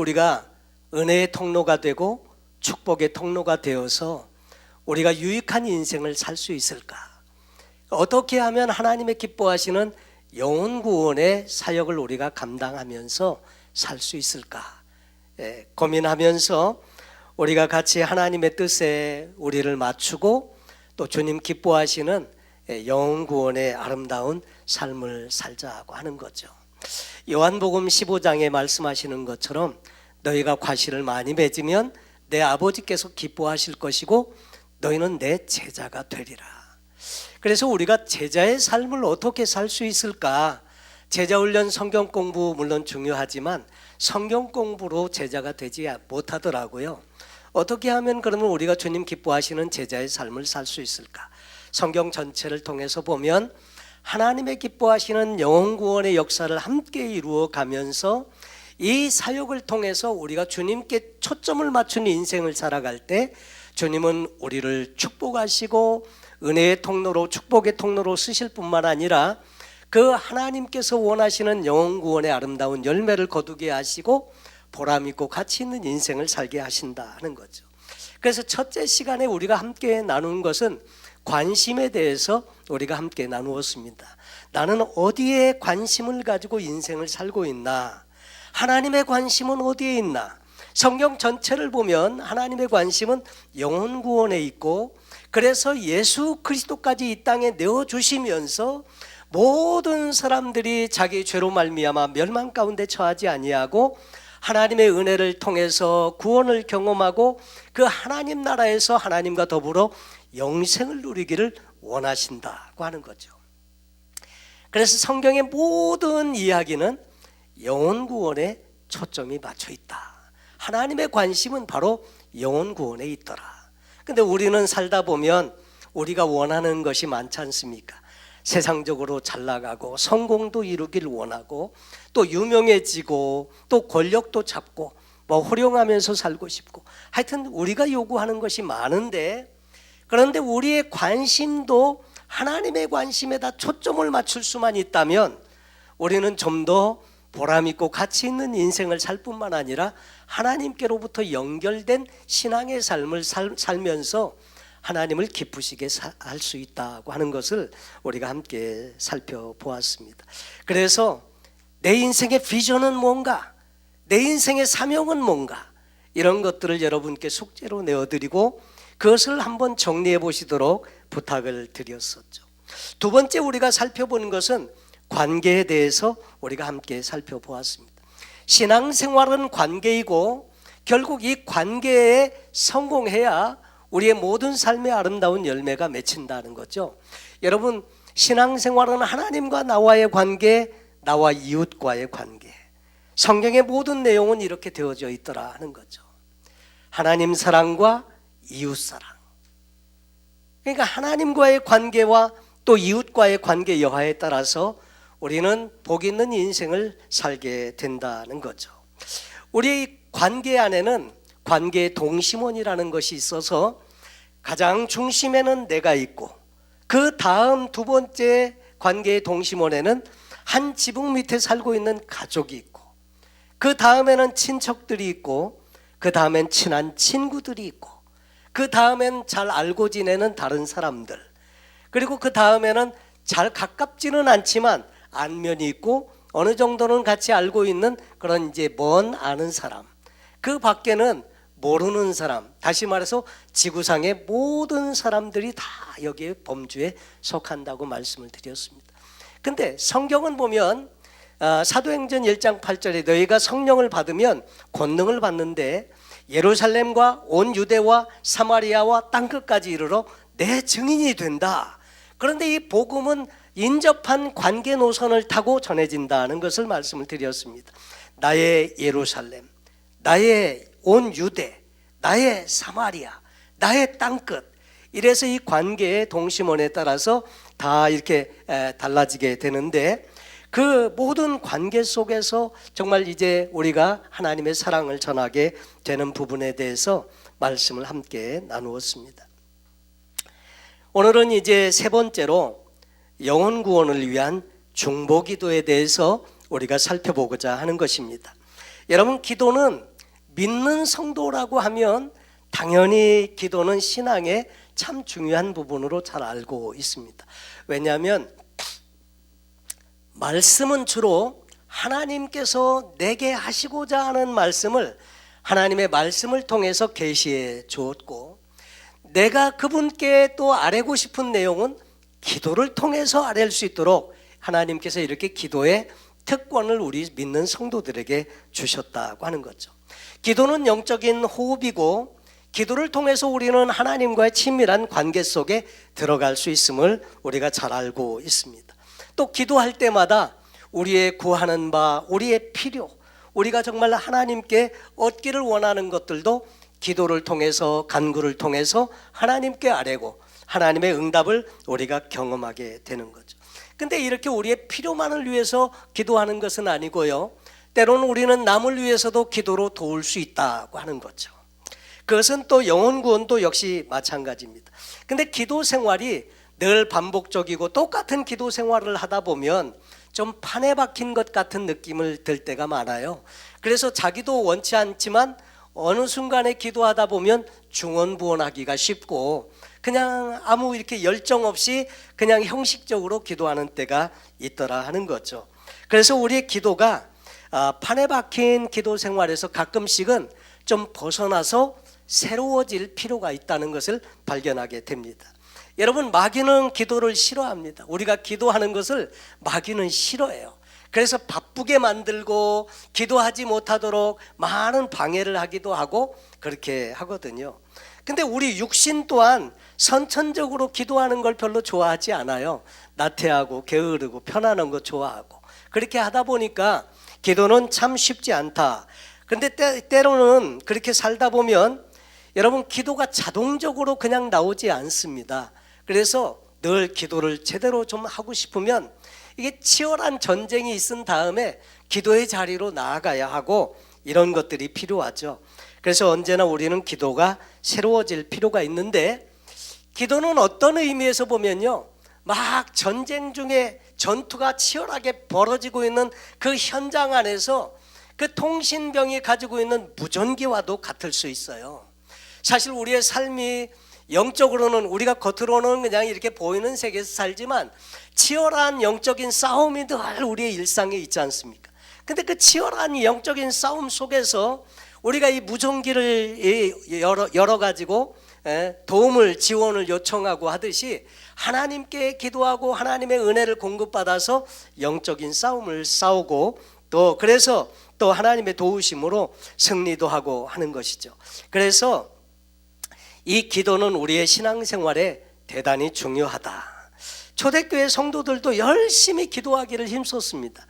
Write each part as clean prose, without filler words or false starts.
우리가 은혜의 통로가 되고 축복의 통로가 되어서 우리가 유익한 인생을 살 수 있을까? 어떻게 하면 하나님의 기뻐하시는 영혼 구원의 사역을 우리가 감당하면서 살 수 있을까? 고민하면서 우리가 같이 하나님의 뜻에 우리를 맞추고 또 주님 기뻐하시는 영혼 구원의 아름다운 삶을 살자고 하는 거죠. 요한복음 15장에 말씀하시는 것처럼 너희가 과실을 많이 맺으면 내 아버지께서 기뻐하실 것이고 너희는 내 제자가 되리라. 그래서 우리가 제자의 삶을 어떻게 살 수 있을까? 제자 훈련 성경 공부 물론 중요하지만 성경 공부로 제자가 되지 못하더라고요. 어떻게 하면 그러면 우리가 주님 기뻐하시는 제자의 삶을 살 수 있을까? 성경 전체를 통해서 보면 하나님의 기뻐하시는 영혼 구원의 역사를 함께 이루어 가면서 이 사역을 통해서 우리가 주님께 초점을 맞춘 인생을 살아갈 때 주님은 우리를 축복하시고 은혜의 통로로 축복의 통로로 쓰실 뿐만 아니라 그 하나님께서 원하시는 영혼 구원의 아름다운 열매를 거두게 하시고 보람 있고 가치 있는 인생을 살게 하신다는 거죠. 그래서 첫째 시간에 우리가 함께 나눈 것은 관심에 대해서 우리가 함께 나누었습니다. 나는 어디에 관심을 가지고 인생을 살고 있나? 하나님의 관심은 어디에 있나? 성경 전체를 보면 하나님의 관심은 영혼 구원에 있고 그래서 예수 그리스도까지 이 땅에 내어주시면서 모든 사람들이 자기 죄로 말미암아 멸망 가운데 처하지 아니하고 하나님의 은혜를 통해서 구원을 경험하고 그 하나님 나라에서 하나님과 더불어 영생을 누리기를 원하신다고 하는 거죠. 그래서 성경의 모든 이야기는 영혼 구원에 초점이 맞춰 있다. 하나님의 관심은 바로 영혼 구원에 있더라. 근데 우리는 살다 보면 우리가 원하는 것이 많지 않습니까? 세상적으로 잘 나가고 성공도 이루길 원하고 또 유명해지고 또 권력도 잡고 뭐 호령하면서 살고 싶고 하여튼 우리가 요구하는 것이 많은데 그런데 우리의 관심도 하나님의 관심에다 초점을 맞출 수만 있다면 우리는 좀 더 보람 있고 가치 있는 인생을 살 뿐만 아니라 하나님께로부터 연결된 신앙의 삶을 살면서 하나님을 기쁘시게 할 수 있다고 하는 것을 우리가 함께 살펴보았습니다. 그래서 내 인생의 비전은 뭔가? 내 인생의 사명은 뭔가? 이런 것들을 여러분께 숙제로 내어드리고 그것을 한번 정리해 보시도록 부탁을 드렸었죠. 두 번째 우리가 살펴보는 것은 관계에 대해서 우리가 함께 살펴보았습니다. 신앙생활은 관계이고 결국 이 관계에 성공해야 우리의 모든 삶의 아름다운 열매가 맺힌다는 거죠. 여러분, 신앙생활은 하나님과 나와의 관계, 나와 이웃과의 관계. 성경의 모든 내용은 이렇게 되어져 있더라 하는 거죠. 하나님 사랑과 이웃 사랑. 그러니까 하나님과의 관계와 또 이웃과의 관계 여하에 따라서 우리는 복 있는 인생을 살게 된다는 거죠. 우리 관계 안에는 관계의 동심원이라는 것이 있어서 가장 중심에는 내가 있고 그 다음 두 번째 관계의 동심원에는 한 지붕 밑에 살고 있는 가족이 있고 그 다음에는 친척들이 있고 그 다음엔 친한 친구들이 있고 그 다음엔 잘 알고 지내는 다른 사람들 그리고 그 다음에는 잘 가깝지는 않지만 안면이 있고 어느 정도는 같이 알고 있는 그런 이제 먼 아는 사람 그 밖에는 모르는 사람 다시 말해서 지구상의 모든 사람들이 다 여기에 범주에 속한다고 말씀을 드렸습니다. 근데 성경은 보면 사도행전 1장 8절에 너희가 성령을 받으면 권능을 받는데 예루살렘과 온 유대와 사마리아와 땅끝까지 이르러 내 증인이 된다. 그런데 이 복음은 인접한 관계 노선을 타고 전해진다는 것을 말씀을 드렸습니다. 나의 예루살렘, 나의 온 유대, 나의 사마리아, 나의 땅끝 이래서 이 관계의 동심원에 따라서 다 이렇게 달라지게 되는데 그 모든 관계 속에서 정말 이제 우리가 하나님의 사랑을 전하게 되는 부분에 대해서 말씀을 함께 나누었습니다. 오늘은 이제 세 번째로 영혼 구원을 위한 중보기도에 대해서 우리가 살펴보고자 하는 것입니다. 여러분, 기도는 믿는 성도라고 하면 당연히 기도는 신앙의 참 중요한 부분으로 잘 알고 있습니다. 왜냐하면 말씀은 주로 하나님께서 내게 하시고자 하는 말씀을 하나님의 말씀을 통해서 계시해 주었고, 내가 그분께 또 아뢰고 싶은 내용은 기도를 통해서 아뢰 수 있도록 하나님께서 이렇게 기도의 특권을 우리 믿는 성도들에게 주셨다고 하는 거죠. 기도는 영적인 호흡이고, 기도를 통해서 우리는 하나님과의 친밀한 관계 속에 들어갈 수 있음을 우리가 잘 알고 있습니다. 또 기도할 때마다 우리의 구하는 바, 우리의 필요, 우리가 정말 하나님께 얻기를 원하는 것들도 기도를 통해서, 간구를 통해서 하나님께 아뢰고 하나님의 응답을 우리가 경험하게 되는 거죠. 근데 이렇게 우리의 필요만을 위해서 기도하는 것은 아니고요, 때로는 우리는 남을 위해서도 기도로 도울 수 있다고 하는 거죠. 그것은 또 영혼 구원도 역시 마찬가지입니다. 근데 기도 생활이 늘 반복적이고 똑같은 기도 생활을 하다 보면 좀 판에 박힌 것 같은 느낌을 들 때가 많아요. 그래서 자기도 원치 않지만 어느 순간에 기도하다 보면 중언부언하기가 쉽고, 그냥 아무 이렇게 열정 없이 그냥 형식적으로 기도하는 때가 있더라 하는 거죠. 그래서 우리의 기도가 판에 박힌 기도 생활에서 가끔씩은 좀 벗어나서 새로워질 필요가 있다는 것을 발견하게 됩니다. 여러분, 마귀는 기도를 싫어합니다. 우리가 기도하는 것을 마귀는 싫어해요. 그래서 바쁘게 만들고 기도하지 못하도록 많은 방해를 하기도 하고 그렇게 하거든요. 근데 우리 육신 또한 선천적으로 기도하는 걸 별로 좋아하지 않아요. 나태하고 게으르고 편안한 거 좋아하고, 그렇게 하다 보니까 기도는 참 쉽지 않다. 근데 때로는 그렇게 살다 보면 여러분, 기도가 자동적으로 그냥 나오지 않습니다. 그래서 늘 기도를 제대로 좀 하고 싶으면 이게 치열한 전쟁이 있은 다음에 기도의 자리로 나아가야 하고, 이런 것들이 필요하죠. 그래서 언제나 우리는 기도가 새로워질 필요가 있는데, 기도는 어떤 의미에서 보면요, 막 전쟁 중에 전투가 치열하게 벌어지고 있는 그 현장 안에서 그 통신병이 가지고 있는 무전기와도 같을 수 있어요. 사실 우리의 삶이 영적으로는, 우리가 겉으로는 그냥 이렇게 보이는 세계에서 살지만 치열한 영적인 싸움이 늘 우리의 일상에 있지 않습니까? 근데 그 치열한 영적인 싸움 속에서 우리가 이 무전기를 열어가지고 도움을, 지원을 요청하고 하듯이 하나님께 기도하고 하나님의 은혜를 공급받아서 영적인 싸움을 싸우고, 또 그래서 또 하나님의 도우심으로 승리도 하고 하는 것이죠. 그래서 이 기도는 우리의 신앙생활에 대단히 중요하다. 초대교회 성도들도 열심히 기도하기를 힘썼습니다.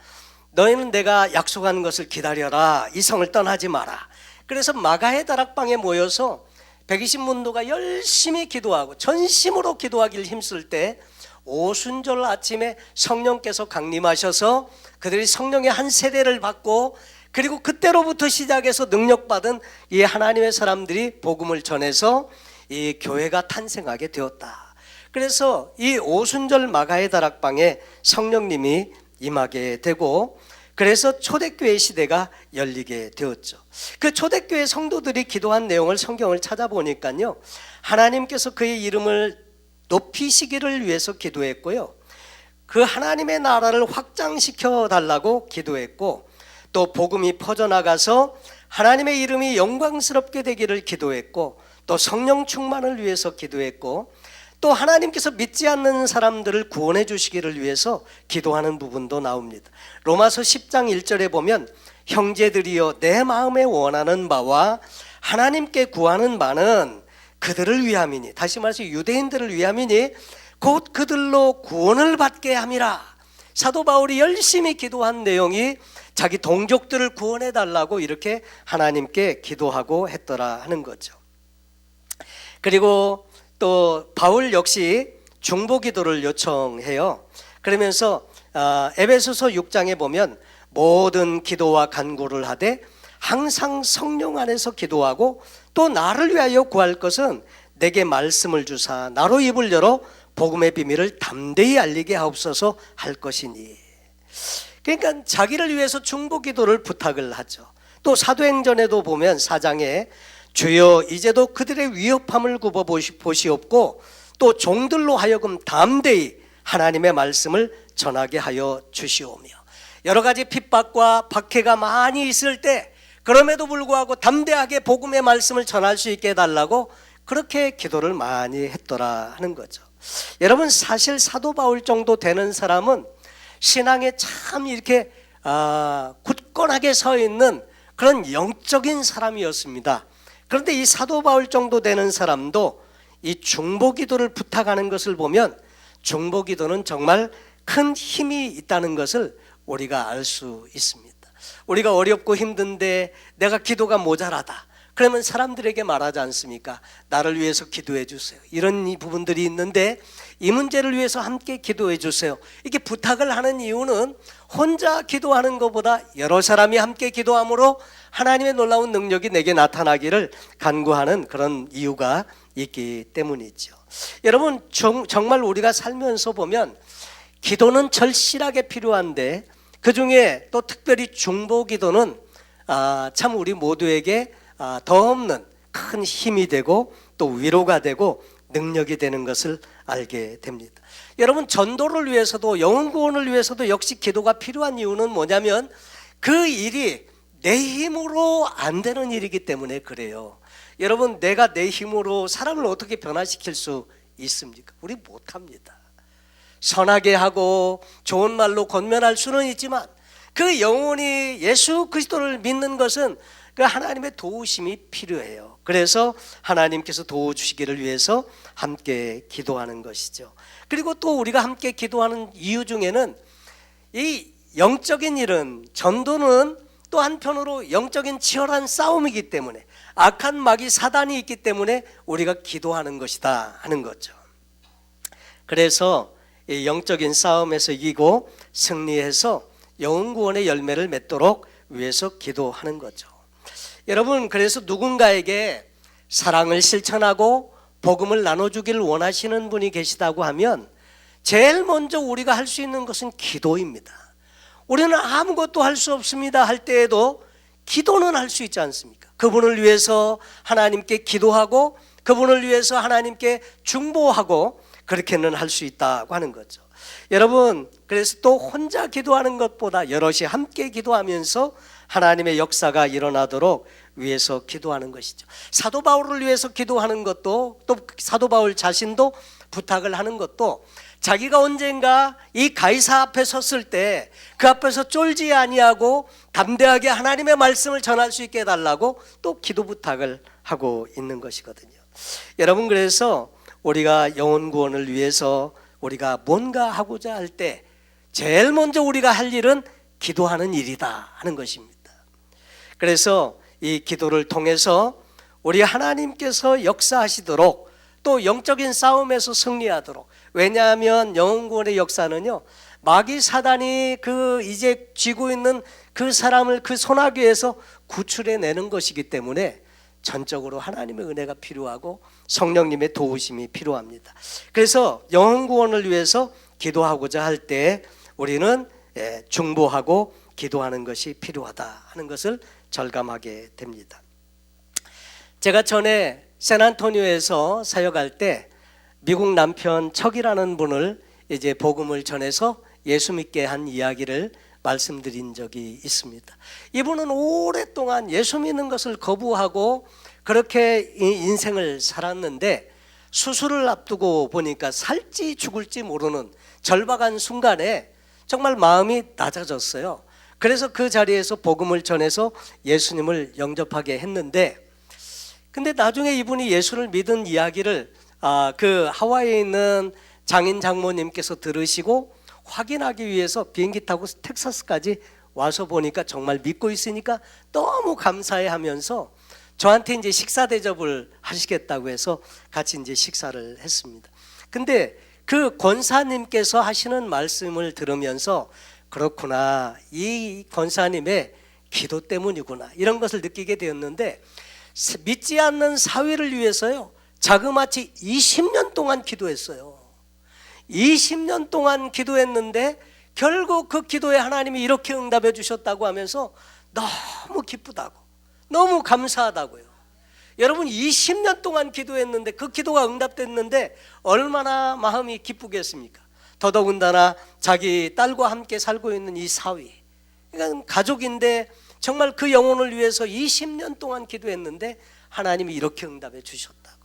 너희는 내가 약속한 것을 기다려라, 이성을 떠나지 마라. 그래서 마가의 다락방에 모여서 120문도가 열심히 기도하고 전심으로 기도하기를 힘쓸 때, 오순절 아침에 성령께서 강림하셔서 그들이 성령의 한 세대를 받고, 그리고 그때로부터 시작해서 능력받은 이 하나님의 사람들이 복음을 전해서 이 교회가 탄생하게 되었다. 그래서 이 오순절 마가의 다락방에 성령님이 임하게 되고, 그래서 초대교회 시대가 열리게 되었죠. 그 초대교회 성도들이 기도한 내용을 성경을 찾아보니까요, 하나님께서 그의 이름을 높이시기를 위해서 기도했고요, 그 하나님의 나라를 확장시켜 달라고 기도했고, 또 복음이 퍼져나가서 하나님의 이름이 영광스럽게 되기를 기도했고, 또 성령 충만을 위해서 기도했고, 또 하나님께서 믿지 않는 사람들을 구원해 주시기를 위해서 기도하는 부분도 나옵니다. 로마서 10장 1절에 보면, 형제들이여 내 마음에 원하는 바와 하나님께 구하는 바는 그들을 위함이니, 다시 말해서 유대인들을 위함이니 곧 그들로 구원을 받게 함이라. 사도 바울이 열심히 기도한 내용이 자기 동족들을 구원해 달라고 이렇게 하나님께 기도하고 했더라 하는 거죠. 그리고 또 바울 역시 중보 기도를 요청해요. 그러면서 에베소서 6장에 보면, 모든 기도와 간구를 하되 항상 성령 안에서 기도하고, 또 나를 위하여 구할 것은 내게 말씀을 주사 나로 입을 열어 복음의 비밀을 담대히 알리게 하옵소서 할 것이니. 그러니까 자기를 위해서 중보 기도를 부탁을 하죠. 또 사도행전에도 보면 4장에 주여 이제도 그들의 위협함을 굽어 보시옵고 또 종들로 하여금 담대히 하나님의 말씀을 전하게 하여 주시오며, 여러 가지 핍박과 박해가 많이 있을 때 그럼에도 불구하고 담대하게 복음의 말씀을 전할 수 있게 해달라고 그렇게 기도를 많이 했더라 하는 거죠. 여러분, 사실 사도 바울 정도 되는 사람은 신앙에 참 이렇게 굳건하게 서 있는 그런 영적인 사람이었습니다. 그런데 이 사도 바울 정도 되는 사람도 이 중보기도를 부탁하는 것을 보면 중보기도는 정말 큰 힘이 있다는 것을 우리가 알 수 있습니다. 우리가 어렵고 힘든데 내가 기도가 모자라다 그러면 사람들에게 말하지 않습니까? 나를 위해서 기도해 주세요. 이런 부분들이 있는데 이 문제를 위해서 함께 기도해 주세요. 이렇게 부탁을 하는 이유는 혼자 기도하는 것보다 여러 사람이 함께 기도함으로 하나님의 놀라운 능력이 내게 나타나기를 간구하는 그런 이유가 있기 때문이죠. 여러분, 정말 우리가 살면서 보면 기도는 절실하게 필요한데 그 중에 또 특별히 중보기도는 참 우리 모두에게 더 없는 큰 힘이 되고 또 위로가 되고 능력이 되는 것을 알게 됩니다. 여러분, 전도를 위해서도 영혼 구원을 위해서도 역시 기도가 필요한 이유는 뭐냐면 그 일이 내 힘으로 안 되는 일이기 때문에 그래요. 여러분, 내가 내 힘으로 사람을 어떻게 변화시킬 수 있습니까? 우리 못합니다. 선하게 하고 좋은 말로 권면할 수는 있지만 그 영혼이 예수 그리스도를 믿는 것은 그 하나님의 도우심이 필요해요. 그래서 하나님께서 도와주시기를 위해서 함께 기도하는 것이죠. 그리고 또 우리가 함께 기도하는 이유 중에는 이 영적인 일은, 전도는 또 한편으로 영적인 치열한 싸움이기 때문에, 악한 마귀 사단이 있기 때문에 우리가 기도하는 것이다 하는 거죠. 그래서 이 영적인 싸움에서 이기고 승리해서 영혼 구원의 열매를 맺도록 위해서 기도하는 거죠. 여러분, 그래서 누군가에게 사랑을 실천하고 복음을 나눠주기를 원하시는 분이 계시다고 하면 제일 먼저 우리가 할 수 있는 것은 기도입니다. 우리는 아무것도 할 수 없습니다 할 때에도 기도는 할 수 있지 않습니까? 그분을 위해서 하나님께 기도하고 그분을 위해서 하나님께 중보하고 그렇게는 할 수 있다고 하는 거죠. 여러분, 그래서 또 혼자 기도하는 것보다 여럿이 함께 기도하면서 하나님의 역사가 일어나도록 위해서 기도하는 것이죠. 사도 바울을 위해서 기도하는 것도, 또 사도 바울 자신도 부탁을 하는 것도 자기가 언젠가 이 가이사 앞에 섰을 때 그 앞에서 쫄지 아니하고 담대하게 하나님의 말씀을 전할 수 있게 해달라고 또 기도 부탁을 하고 있는 것이거든요. 여러분, 그래서 우리가 영혼 구원을 위해서 우리가 뭔가 하고자 할 때 제일 먼저 우리가 할 일은 기도하는 일이다 하는 것입니다. 그래서 이 기도를 통해서 우리 하나님께서 역사하시도록 또 영적인 싸움에서 승리하도록, 왜냐하면 영혼 구원의 역사는요, 마귀 사단이 이제 쥐고 있는 그 사람을 그 소나기에서 구출해 내는 것이기 때문에 전적으로 하나님의 은혜가 필요하고 성령님의 도우심이 필요합니다. 그래서 영혼 구원을 위해서 기도하고자 할 때 우리는 중보하고 기도하는 것이 필요하다 하는 것을 절감하게 됩니다. 제가 전에 샌안토니오에서 사역할 때 미국 남편 척이라는 분을 이제 복음을 전해서 예수 믿게 한 이야기를 말씀드린 적이 있습니다. 이분은 오랫동안 예수 믿는 것을 거부하고 그렇게 인생을 살았는데 수술을 앞두고 보니까 살지 죽을지 모르는 절박한 순간에 정말 마음이 낮아졌어요. 그래서 그 자리에서 복음을 전해서 예수님을 영접하게 했는데, 근데 나중에 이분이 예수를 믿은 이야기를 그 하와이에 있는 장인 장모님께서 들으시고 확인하기 위해서 비행기 타고 텍사스까지 와서 보니까 정말 믿고 있으니까 너무 감사해 하면서 저한테 이제 식사 대접을 하시겠다고 해서 같이 이제 식사를 했습니다. 근데 그 권사님께서 하시는 말씀을 들으면서 그렇구나, 이 권사님의 기도 때문이구나, 이런 것을 느끼게 되었는데, 믿지 않는 사위를 위해서요 자그마치 20년 동안 기도했어요. 20년 동안 기도했는데 결국 그 기도에 하나님이 이렇게 응답해 주셨다고 하면서 너무 기쁘다고, 너무 감사하다고요. 여러분 20년 동안 기도했는데 그 기도가 응답됐는데 얼마나 마음이 기쁘겠습니까? 더더군다나 자기 딸과 함께 살고 있는 이 사위, 그러니까 가족인데 정말 그 영혼을 위해서 20년 동안 기도했는데 하나님이 이렇게 응답해 주셨다고.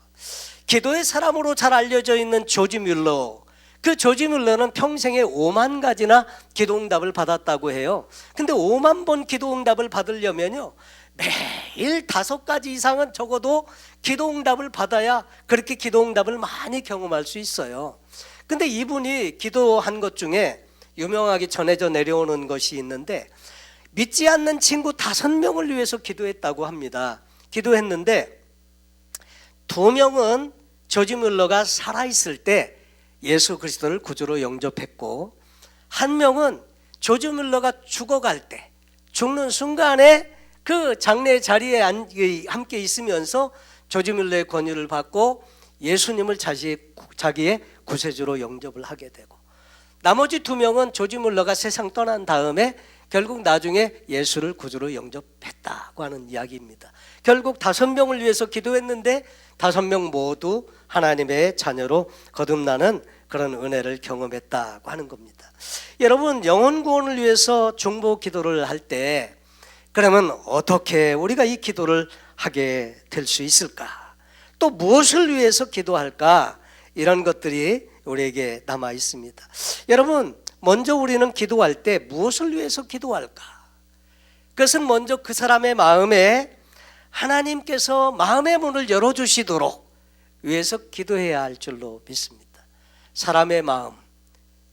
기도의 사람으로 잘 알려져 있는 조지 뮬러, 그 조지 뮬러는 평생에 5만 가지나 기도 응답을 받았다고 해요. 근데 5만 번 기도 응답을 받으려면요 매일 5가지 이상은 적어도 기도 응답을 받아야 그렇게 기도 응답을 많이 경험할 수 있어요. 근데 이분이 기도한 것 중에 유명하게 전해져 내려오는 것이 있는데, 믿지 않는 친구 5명을 위해서 기도했다고 합니다. 기도했는데 2명은 조지 뮬러가 살아있을 때 예수 그리스도를 구주로 영접했고, 1명은 조지 뮬러가 죽어갈 때, 죽는 순간에 그 장례 자리에 함께 있으면서 조지 뮬러의 권유를 받고 예수님을 자기의 구세주로 영접을 하게 되고, 나머지 2명은 조지 뮬러가 세상 떠난 다음에 결국 나중에 예수를 구주로 영접했다고 하는 이야기입니다. 결국 5명을 위해서 기도했는데 5명 모두 하나님의 자녀로 거듭나는 그런 은혜를 경험했다고 하는 겁니다. 여러분, 영혼 구원을 위해서 중보 기도를 할 때 그러면 어떻게 우리가 이 기도를 하게 될 수 있을까? 또 무엇을 위해서 기도할까? 이런 것들이 우리에게 남아 있습니다. 여러분, 먼저 우리는 기도할 때 무엇을 위해서 기도할까? 그것은 먼저 그 사람의 마음에 하나님께서 마음의 문을 열어주시도록 위해서 기도해야 할 줄로 믿습니다. 사람의 마음,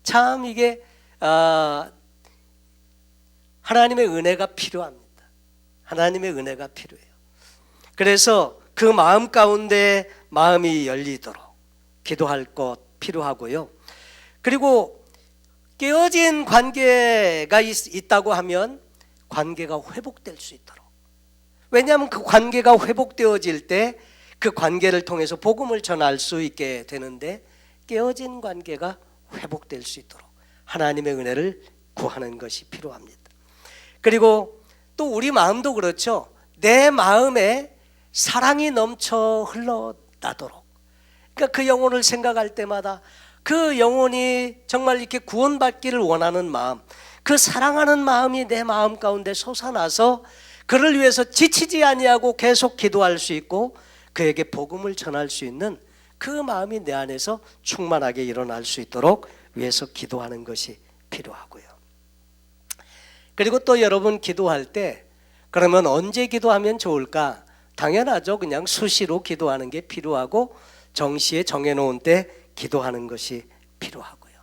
참 이게 하나님의 은혜가 필요합니다. 하나님의 은혜가 필요해요. 그래서 그 마음 가운데 마음이 열리도록 기도할 것 필요하고요. 그리고 깨어진 관계가 있다고 하면 관계가 회복될 수 있도록, 왜냐하면 그 관계가 회복되어질 때 그 관계를 통해서 복음을 전할 수 있게 되는데, 깨어진 관계가 회복될 수 있도록 하나님의 은혜를 구하는 것이 필요합니다. 그리고 또 우리 마음도 그렇죠. 내 마음에 사랑이 넘쳐 흘러나도록, 그러니까 그 영혼을 생각할 때마다 그 영혼이 정말 이렇게 구원받기를 원하는 마음, 그 사랑하는 마음이 내 마음 가운데 솟아나서 그를 위해서 지치지 아니하고 계속 기도할 수 있고 그에게 복음을 전할 수 있는 그 마음이 내 안에서 충만하게 일어날 수 있도록 위해서 기도하는 것이 필요하고요. 그리고 또 여러분, 기도할 때 그러면 언제 기도하면 좋을까? 당연하죠. 그냥 수시로 기도하는 게 필요하고 정시에 정해놓은 때 기도하는 것이 필요하고요.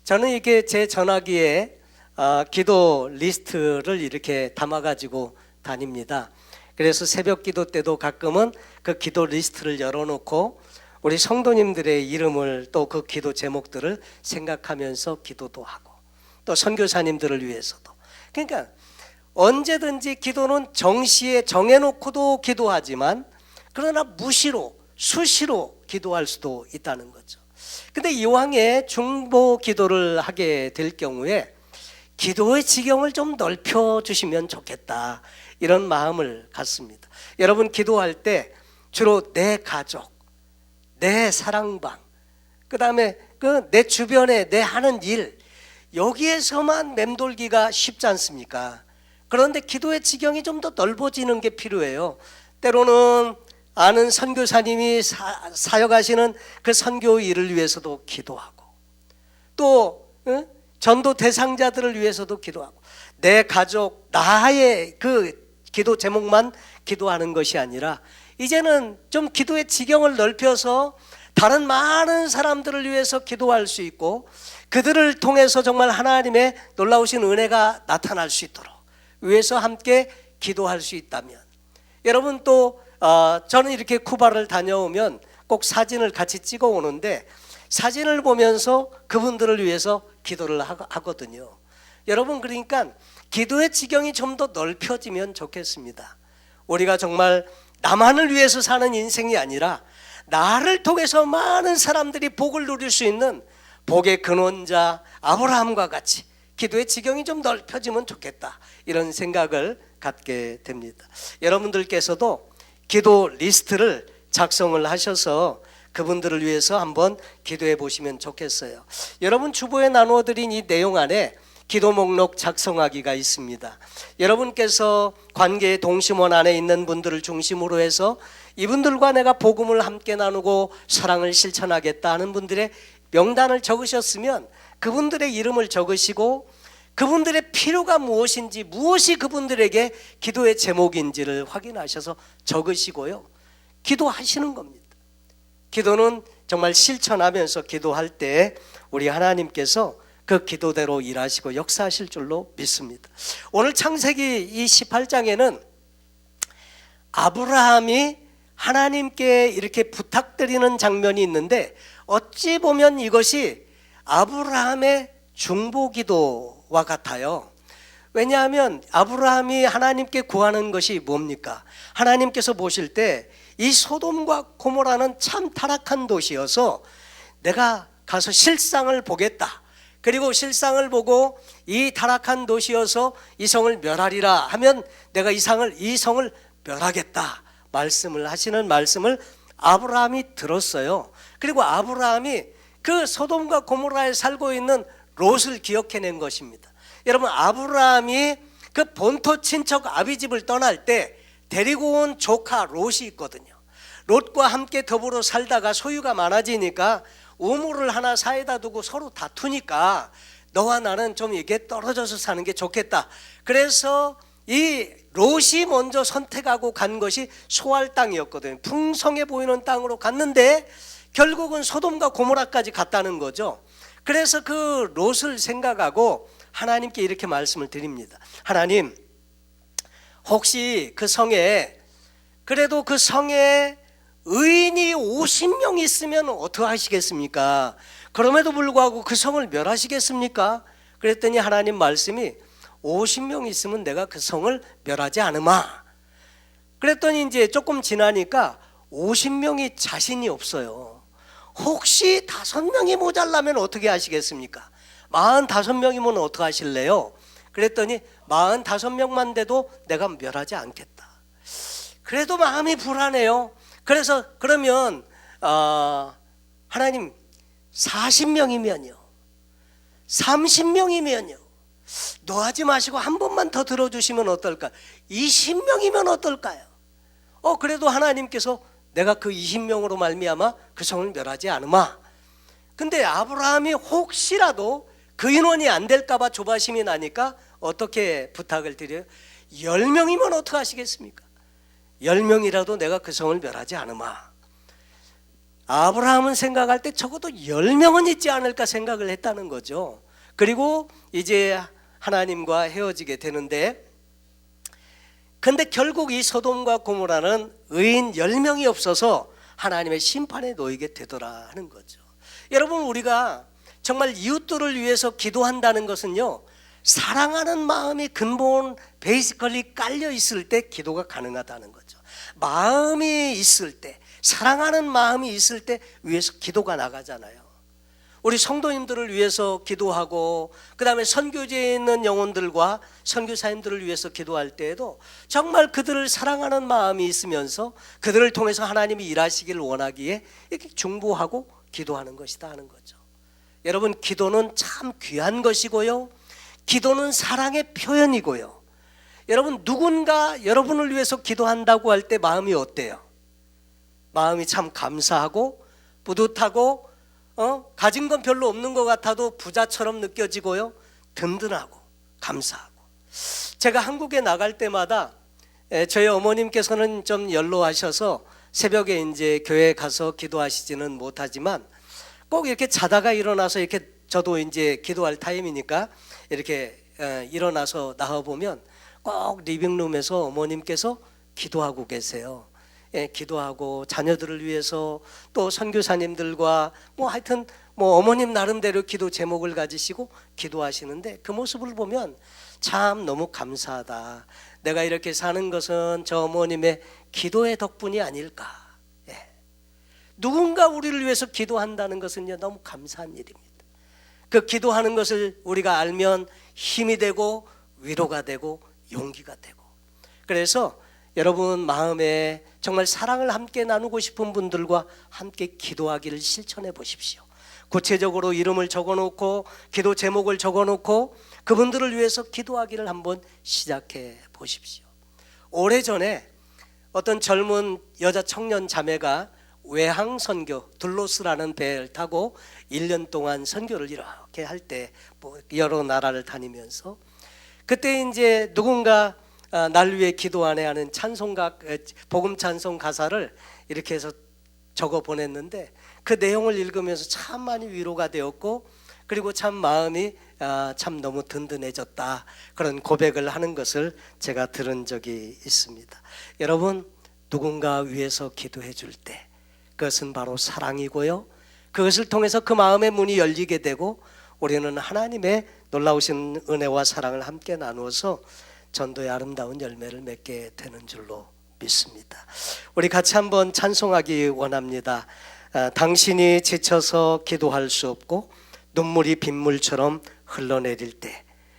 저는 이렇게 제 전화기에 기도 리스트를 이렇게 담아가지고 다닙니다. 그래서 새벽 기도 때도 가끔은 그 기도 리스트를 열어놓고 우리 성도님들의 이름을 또 그 기도 제목들을 생각하면서 기도도 하고, 또 선교사님들을 위해서도. 그러니까 언제든지 기도는 정시에 정해놓고도 기도하지만, 그러나 무시로 수시로 기도할 수도 있다는 거죠. 근데 이왕에 중보 기도를 하게 될 경우에 기도의 지경을 좀 넓혀 주시면 좋겠다, 이런 마음을 갖습니다. 여러분, 기도할 때 주로 내 가족, 내 사랑방, 그 다음에 내 주변에 내 하는 일, 여기에서만 맴돌기가 쉽지 않습니까? 그런데 기도의 지경이 좀 더 넓어지는 게 필요해요. 때로는 아는 선교사님이 사역하시는 그 선교 일을 위해서도 기도하고, 또 전도 대상자들을 위해서도 기도하고, 내 가족, 나의 그 기도 제목만 기도하는 것이 아니라 이제는 좀 기도의 지경을 넓혀서 다른 많은 사람들을 위해서 기도할 수 있고, 그들을 통해서 정말 하나님의 놀라우신 은혜가 나타날 수 있도록 위해서 함께 기도할 수 있다면, 여러분, 또 저는 이렇게 쿠바를 다녀오면 꼭 사진을 같이 찍어 오는데, 사진을 보면서 그분들을 위해서 기도를 하거든요. 여러분, 그러니까 기도의 지경이 좀 더 넓혀지면 좋겠습니다. 우리가 정말 나만을 위해서 사는 인생이 아니라 나를 통해서 많은 사람들이 복을 누릴 수 있는 복의 근원자 아브라함과 같이 기도의 지경이 좀 넓혀지면 좋겠다, 이런 생각을 갖게 됩니다. 여러분들께서도 기도 리스트를 작성을 하셔서 그분들을 위해서 한번 기도해 보시면 좋겠어요. 여러분 주보에 나누어 드린 이 내용 안에 기도 목록 작성하기가 있습니다. 여러분께서 관계의 동심원 안에 있는 분들을 중심으로 해서 이분들과 내가 복음을 함께 나누고 사랑을 실천하겠다 하는 분들의 명단을 적으셨으면 그분들의 이름을 적으시고 그분들의 필요가 무엇인지, 무엇이 그분들에게 기도의 제목인지를 확인하셔서 적으시고요, 기도하시는 겁니다. 기도는 정말 실천하면서 기도할 때 우리 하나님께서 그 기도대로 일하시고 역사하실 줄로 믿습니다. 오늘 창세기 이 18장에는 아브라함이 하나님께 이렇게 부탁드리는 장면이 있는데, 어찌 보면 이것이 아브라함의 중보기도와 같아요. 왜냐하면 아브라함이 하나님께 구하는 것이 뭡니까? 하나님께서 보실 때 이 소돔과 고모라는 참 타락한 도시여서 내가 가서 실상을 보겠다, 그리고 실상을 보고 이 타락한 도시여서 이 성을 멸하리라 하면 내가 이 성을 멸하겠다 말씀을 하시는 말씀을 아브라함이 들었어요. 그리고 아브라함이 그 소돔과 고모라에 살고 있는 롯을 기억해낸 것입니다. 여러분, 아브라함이 그 본토 친척 아비집을 떠날 때 데리고 온 조카 롯이 있거든요. 롯과 함께 더불어 살다가 소유가 많아지니까 우물을 하나 사이다 두고 서로 다투니까 너와 나는 좀 이게 떨어져서 사는 게 좋겠다. 그래서 이 롯이 먼저 선택하고 간 것이 소알 땅이었거든요. 풍성해 보이는 땅으로 갔는데 결국은 소돔과 고모라까지 갔다는 거죠. 그래서 그 롯을 생각하고 하나님께 이렇게 말씀을 드립니다. 하나님, 혹시 그 성에, 그래도 그 성에 의인이 50명 있으면 어떻게 하시겠습니까? 그럼에도 불구하고 그 성을 멸하시겠습니까? 그랬더니 하나님 말씀이 50명 있으면 내가 그 성을 멸하지 않으마. 그랬더니 이제 조금 지나니까 50명이 자신이 없어요. 혹시 5명이 모자라면 어떻게 하시겠습니까? 45명이면 어떻게 하실래요? 그랬더니 45명만 돼도 내가 멸하지 않겠다. 그래도 마음이 불안해요. 그래서 그러면 하나님 40명이면요, 30명이면요, 노하지 마시고 한 번만 더 들어주시면 어떨까? 20명이면 어떨까요? 그래도 하나님께서 내가 그 20명으로 말미암아 그 성을 멸하지 않으마. 근데 아브라함이 혹시라도 그 인원이 안 될까 봐 조바심이 나니까 어떻게 부탁을 드려요? 10명이면 어떻게 하시겠습니까? 10명이라도 내가 그 성을 멸하지 않으마. 아브라함은 생각할 때 적어도 10명은 있지 않을까 생각을 했다는 거죠. 그리고 이제 하나님과 헤어지게 되는데, 근데 결국 이 소돔과 고모라는 의인 10명이 없어서 하나님의 심판에 놓이게 되더라 하는 거죠. 여러분, 우리가 정말 이웃들을 위해서 기도한다는 것은요, 사랑하는 마음이 근본 베이시컬리 깔려 있을 때 기도가 가능하다는 거죠. 마음이 있을 때, 사랑하는 마음이 있을 때 위해서 기도가 나가잖아요. 우리 성도님들을 위해서 기도하고, 그 다음에 선교지에 있는 영혼들과 선교사님들을 위해서 기도할 때에도 정말 그들을 사랑하는 마음이 있으면서 그들을 통해서 하나님이 일하시기를 원하기에 이렇게 중보하고 기도하는 것이다 하는 거죠. 여러분, 기도는 참 귀한 것이고요, 기도는 사랑의 표현이고요. 여러분, 누군가 여러분을 위해서 기도한다고 할 때 마음이 어때요? 마음이 참 감사하고 뿌듯하고, 가진 건 별로 없는 것 같아도 부자처럼 느껴지고요, 든든하고 감사하고. 제가 한국에 나갈 때마다 저희 어머님께서는 좀 연로하셔서 새벽에 이제 교회에 가서 기도하시지는 못하지만 꼭 이렇게 자다가 일어나서 이렇게, 저도 이제 기도할 타임이니까 이렇게 일어나서 나와보면 꼭 리빙룸에서 어머님께서 기도하고 계세요. 기도하고 자녀들을 위해서, 또 선교사님들과 하여튼 어머님 나름대로 기도 제목을 가지시고 기도하시는데, 그 모습을 보면 참 너무 감사하다. 내가 이렇게 사는 것은 저 어머님의 기도의 덕분이 아닐까. 누군가 우리를 위해서 기도한다는 것은요, 너무 감사한 일입니다. 그 기도하는 것을 우리가 알면 힘이 되고 위로가 되고 용기가 되고, 그래서 여러분 마음에 정말 사랑을 함께 나누고 싶은 분들과 함께 기도하기를 실천해 보십시오. 구체적으로 이름을 적어놓고 기도 제목을 적어놓고 그분들을 위해서 기도하기를 한번 시작해 보십시오. 오래전에 어떤 젊은 여자 청년 자매가 외항 선교 둘로스라는 배를 타고 1년 동안 선교를 이렇게 할 때 여러 나라를 다니면서 그때 이제 누군가 날 위해 기도하네 하는 찬송가, 복음 찬송 가사를 이렇게 해서 적어 보냈는데 그 내용을 읽으면서 참 많이 위로가 되었고, 그리고 참 마음이 참 너무 든든해졌다, 그런 고백을 하는 것을 제가 들은 적이 있습니다. 여러분, 누군가 위해서 기도해 줄 때 그것은 바로 사랑이고요, 그것을 통해서 그 마음의 문이 열리게 되고 우리는 하나님의 놀라우신 은혜와 사랑을 함께 나누어서 전도의 아름다운 열매를 맺게 되는 줄로 믿습니다. 우리 같이 한번 찬송하기 원합니다. 당신이 지쳐서 기도할 수 없고 눈물이 빗물처럼 흘러내릴 때